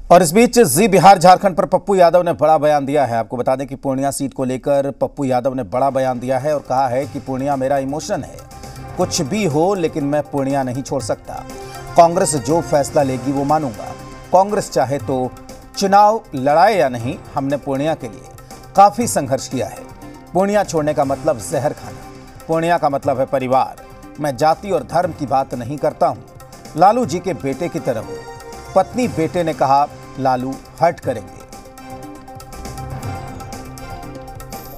और इस बीच जी बिहार झारखंड पर पप्पू यादव ने बड़ा बयान दिया है। आपको बता दें कि पूर्णिया सीट को लेकर पप्पू यादव ने बड़ा बयान दिया है और कहा है कि पूर्णिया मेरा इमोशन है, कुछ भी हो लेकिन मैं पूर्णिया नहीं छोड़ सकता। कांग्रेस जो फैसला लेगी वो मानूंगा। कांग्रेस चाहे तो चुनाव लड़ाए या नहीं, हमने पूर्णिया के लिए काफी संघर्ष किया है। पूर्णिया छोड़ने का मतलब जहर खाना, पूर्णिया का मतलब है परिवार। मैं जाति और धर्म की बात नहीं करता हूं। लालू जी के बेटे की तरह हूं। पत्नी बेटे ने कहा लालू हट करेंगे।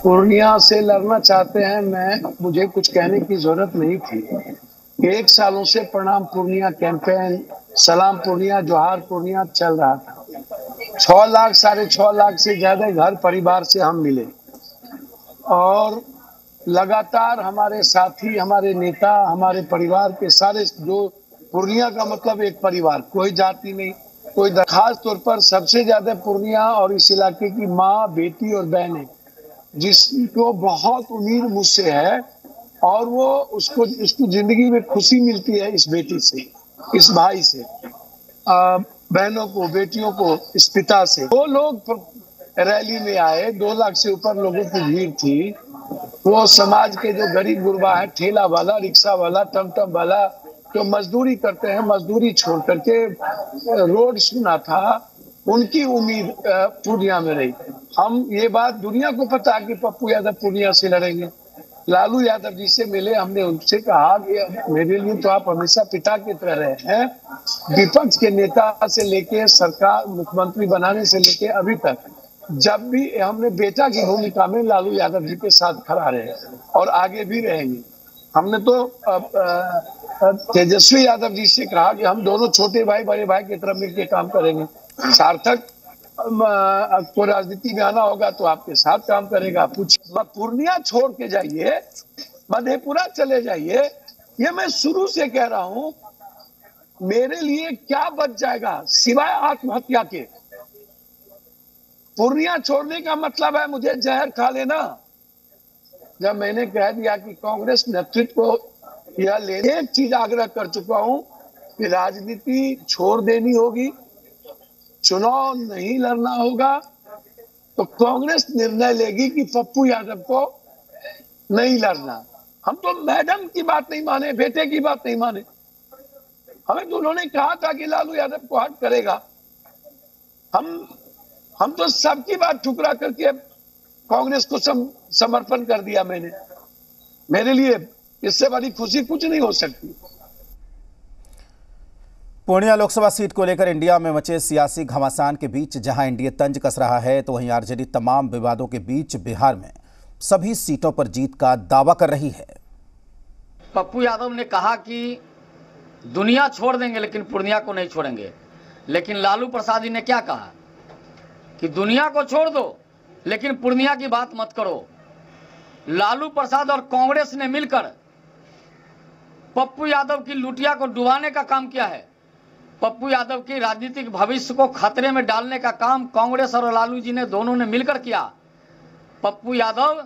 पूर्णिया से लड़ना चाहते हैं, मुझे कुछ कहने की जरूरत नहीं थी। 1 सालों से प्रणाम पूर्णिया कैंपेन, सलाम पूर्णिया, जोहार पूर्णिया चल रहा था। 6 लाख 6.5 लाख से ज्यादा घर परिवार से हम मिले और लगातार हमारे साथी, हमारे नेता, हमारे परिवार के सारे, जो पूर्णिया का मतलब एक परिवार, कोई जाति नहीं, कोई खास तौर पर सबसे ज्यादा पूर्णिया और इस इलाके की माँ, बेटी और बहनें, जिसको बहुत उम्मीद मुझसे है और वो उसको जिंदगी में खुशी मिलती है इस बेटी से, इस भाई से, बहनों को, बेटियों को, इस पिता से। 2 लोग रैली में आए, 2 लाख से ऊपर लोगों की भीड़ थी। वो समाज के जो गरीब गुरबा है, ठेला वाला, रिक्शा वाला, टमटम वाला, जो मजदूरी करते हैं, मजदूरी छोड़ करके रोड सुना था, उनकी उम्मीद पूर्णिया में रही। हम ये बात दुनिया को पता है कि पप्पू यादव पूर्णिया से लड़ेंगे। लालू यादव जी से मिले, हमने उनसे कहा कि मेरे लिए तो आप हमेशा पिता की तरह रहे हैं। विपक्ष के नेता से लेके सरकार, मुख्यमंत्री बनाने से लेके अभी तक, जब भी हमने बेटा की भूमिका में लालू यादव जी के साथ खड़ा रहे और आगे भी रहेंगे। हमने तो तेजस्वी यादव जी से कहा कि हम दोनों छोटे भाई बड़े भाई की तरफ मिलकर काम करेंगे। सार्थक को राजनीति में आना होगा तो आपके साथ काम करेगा। पूर्णिया छोड़ के जाइए, मधेपुरा चले जाइए, ये मैं शुरू से कह रहा हूं। मेरे लिए क्या बच जाएगा सिवाय आत्महत्या के? पूर्णिया छोड़ने का मतलब है मुझे जहर खा लेना। जब मैंने कह दिया कि कांग्रेस नेतृत्व को यह लेने, एक चीज आग्रह कर चुका हूं कि राजनीति छोड़ देनी होगी, चुनाव नहीं लड़ना होगा, तो कांग्रेस निर्णय लेगी कि पप्पू यादव को नहीं लड़ना। हम तो मैडम की बात नहीं माने, बेटे की बात नहीं माने। हमें तो उन्होंने कहा था कि लालू यादव को हट करेगा। हम तो सबकी बात ठुकरा करके कांग्रेस को समर्पण कर दिया मैंने। मेरे लिए इससे बड़ी खुशी कुछ नहीं हो सकती। पूर्णिया लोकसभा सीट को लेकर इंडिया में मचे सियासी घमासान के बीच जहां एनडीए तंज कस रहा है, तो वहीं आरजेडी तमाम विवादों के बीच बिहार में सभी सीटों पर जीत का दावा कर रही है। पप्पू यादव ने कहा कि दुनिया छोड़ देंगे लेकिन पूर्णिया को नहीं छोड़ेंगे। लेकिन लालू प्रसाद जी ने क्या कहा कि दुनिया को छोड़ दो लेकिन पूर्णिया की बात मत करो। लालू प्रसाद और कांग्रेस ने मिलकर पप्पू यादव की लुटिया को डुबाने का काम किया है। पप्पू यादव की राजनीतिक भविष्य को खतरे में डालने का काम कांग्रेस और लालू जी ने दोनों ने मिलकर किया। पप्पू यादव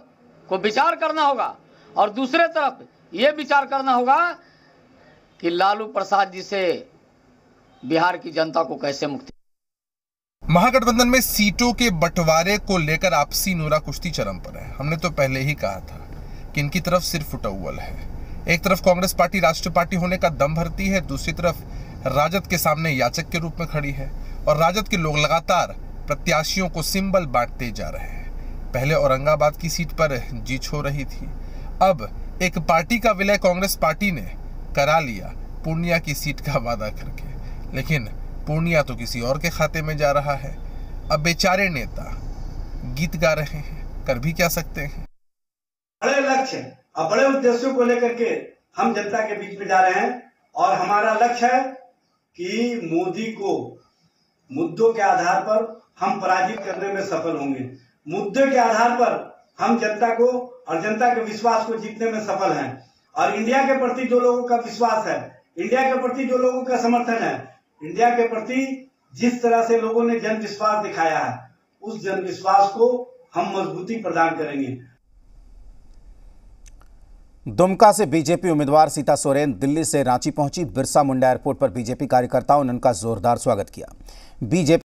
को विचार करना होगा और दूसरे तरफ यह विचार करना होगा कि लालू प्रसाद जी से बिहार की जनता को कैसे मुक्ति। महागठबंधन में सीटों के बंटवारे को लेकर आपसी नूरा कुश्ती चरम पर है। हमने तो पहले ही कहा था कि इनकी तरफ सिर्फ फुटअव्वल है। एक तरफ कांग्रेस पार्टी राष्ट्रीय पार्टी होने का दम भरती है, दूसरी तरफ राजद के सामने याचक के रूप में खड़ी है और राजद के लोग लगातार प्रत्याशियों को सिंबल बांटते जा रहे हैं। पहले औरंगाबाद की सीट पर जीत हो रही थी, अब एक पार्टी का विलय कांग्रेस पार्टी ने करा लिया पूर्णिया की सीट का वादा करके, लेकिन पूर्णिया तो किसी और के खाते में जा रहा है। अब बेचारे नेता गीत गा रहे हैं, कर भी क्या सकते हैं। बड़े लक्ष्य और बड़े उद्देश्यों को लेकर के हम जनता के बीच में जा रहे हैं और हमारा लक्ष्य है कि मोदी को मुद्दों के आधार पर हम पराजित करने में सफल होंगे। मुद्दे के आधार पर हम जनता को और जनता के विश्वास को जीतने में सफल हैं और इंडिया के प्रति जो लोगों का विश्वास है, इंडिया के प्रति जो लोगों का समर्थन है, इंडिया के प्रति जिस तरह से लोगों ने जन विश्वास दिखाया है, उस जन विश्वास को हम मजबूती प्रदान करेंगे। दुमका से बीजेपी उम्मीदवार सीता सोरेन दिल्ली से रांची पहुंची। बिरसा मुंडा एयरपोर्ट पर बीजेपी कार्यकर्ताओं ने उनका जोरदार स्वागत किया। बीजेपी